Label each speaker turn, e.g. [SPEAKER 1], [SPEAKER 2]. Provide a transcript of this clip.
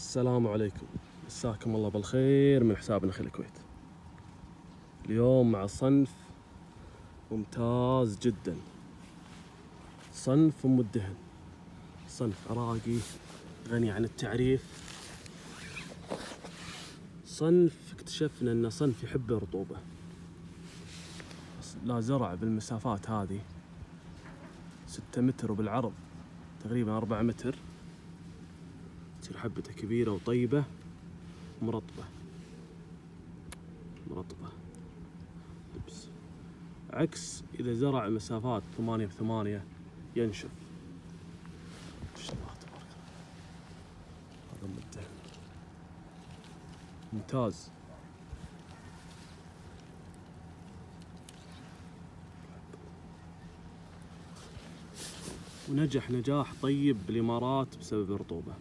[SPEAKER 1] السلام عليكم، مساكم الله بالخير من حساب نخيل الكويت. اليوم مع صنف ممتاز جدا، صنف الدهن، صنف عراقي غني عن التعريف، صنف اكتشفنا انه صنف يحب الرطوبة، لا زرع بالمسافات هذه 6 متر وبالعرض تقريبا 4 متر، تصير حبته كبيرة وطيبة مرطبة لبس، عكس إذا زرع مسافات 8 ب8 ينشف. ما شاء الله تبارك الله، هذا الدهن ممتاز. ونجح نجاح طيب بالإمارات بسبب الرطوبة.